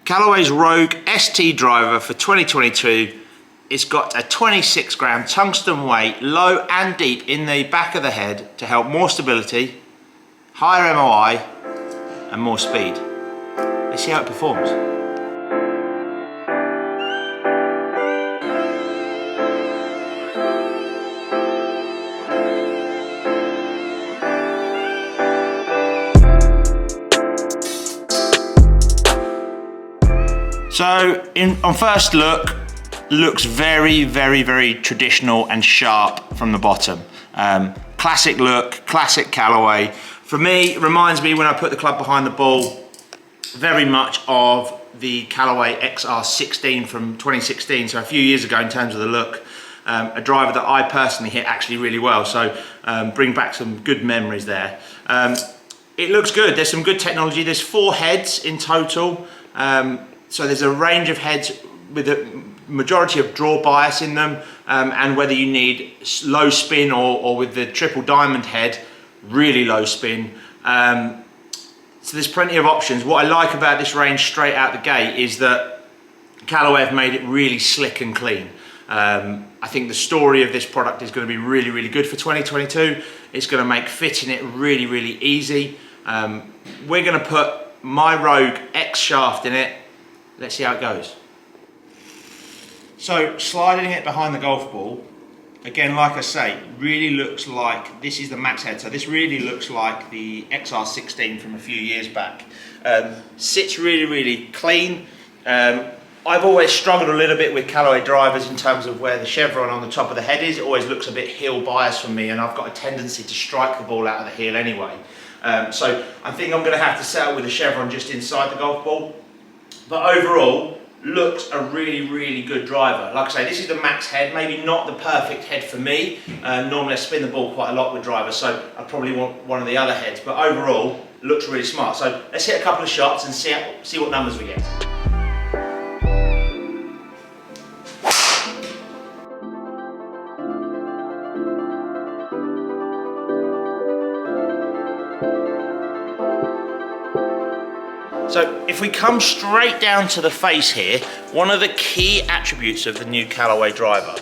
Callaway's Rogue ST driver for 2022. It's got a 26 gram tungsten weight, low and deep in the back of the head to help more stability, higher MOI and more speed. Let's see how it performs. So on first look, looks very traditional and sharp from the bottom. Classic look, classic Callaway. For me, it reminds me when I put the club behind the ball very much of the Callaway XR16 from 2016, so a few years ago in terms of the look. A driver that I personally hit actually really well, so bring back some good memories there. It looks good, there's some good technology. There's 4 heads in total. So there's a range of heads with a majority of draw bias in them, and whether you need low spin or with the triple diamond head, really low spin. So there's plenty of options. What I like about this range straight out the gate is that Callaway have made it really slick and clean. I think the story of this product is going to be really good for 2022. It's going to make fitting it really easy. We're going to put my Rogue X shaft in it. Let's see how it goes. So sliding it behind the golf ball, again, like I say, really looks like, this is the max head, so this really looks like the XR16 from a few years back. Sits really clean. I've always struggled a little bit with Callaway drivers in terms of where the chevron on the top of the head is. It always looks a bit heel biased for me, and I've got a tendency to strike the ball out of the heel anyway. So I think I'm going to have to settle with a chevron just inside the golf ball. But overall, looks a really good driver. Like I say, this is the max head, maybe not the perfect head for me. Normally I spin the ball quite a lot with drivers, so I probably want one of the other heads, but overall, looks really smart. So let's hit a couple of shots and see what numbers we get. So if we come straight down to the face here, one of the key attributes of the new Callaway driver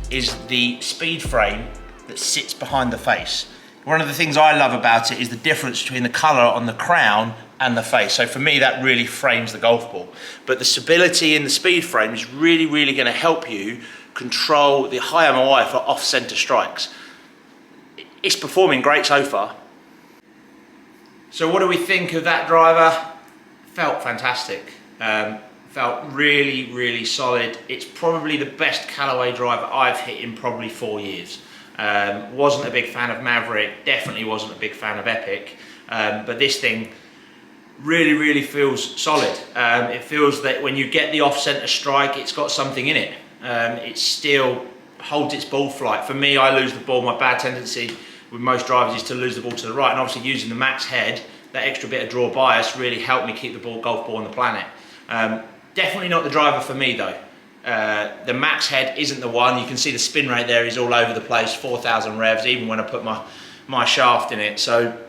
is the speed frame that sits behind the face. One of the things I love about it is the difference between the colour on the crown and the face. So for me, that really frames the golf ball. But the stability in the speed frame is really going to help you control the high MOI for off-centre strikes. It's performing great so far. So what do we think of that driver? Felt fantastic, felt really solid. It's probably the best Callaway driver I've hit in probably 4 years. Wasn't a big fan of Maverick, definitely wasn't a big fan of Epic, but this thing really feels solid. It feels that when you get the off-centre strike, it's got something in it. It still holds its ball flight. For me, I lose the ball. My bad tendency with most drivers is to lose the ball to the right, and obviously using the max head, that extra bit of draw bias really helped me keep the golf ball on the planet. Definitely not the driver for me though. The max head isn't the one. You can see the spin rate there is all over the place, 4,000 revs, even when I put my shaft in it. So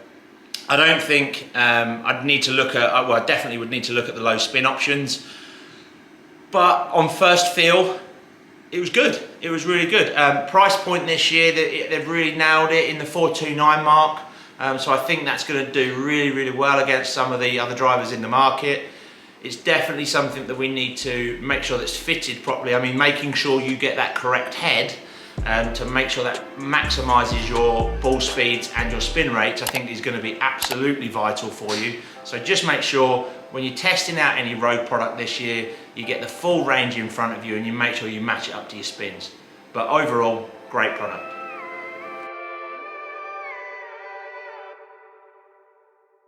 I don't think I'd need to look at, well, I definitely would need to look at the low spin options. But on first feel, it was good. It was really good. Price point this year, they've really nailed it in the 429 mark. So I think that's going to do really well against some of the other drivers in the market. It's definitely something that we need to make sure that's fitted properly. I mean, making sure you get that correct head to make sure that maximises your ball speeds and your spin rates, I think is going to be absolutely vital for you. So just make sure when you're testing out any Rogue product this year, you get the full range in front of you and you make sure you match it up to your spins. But overall, great product.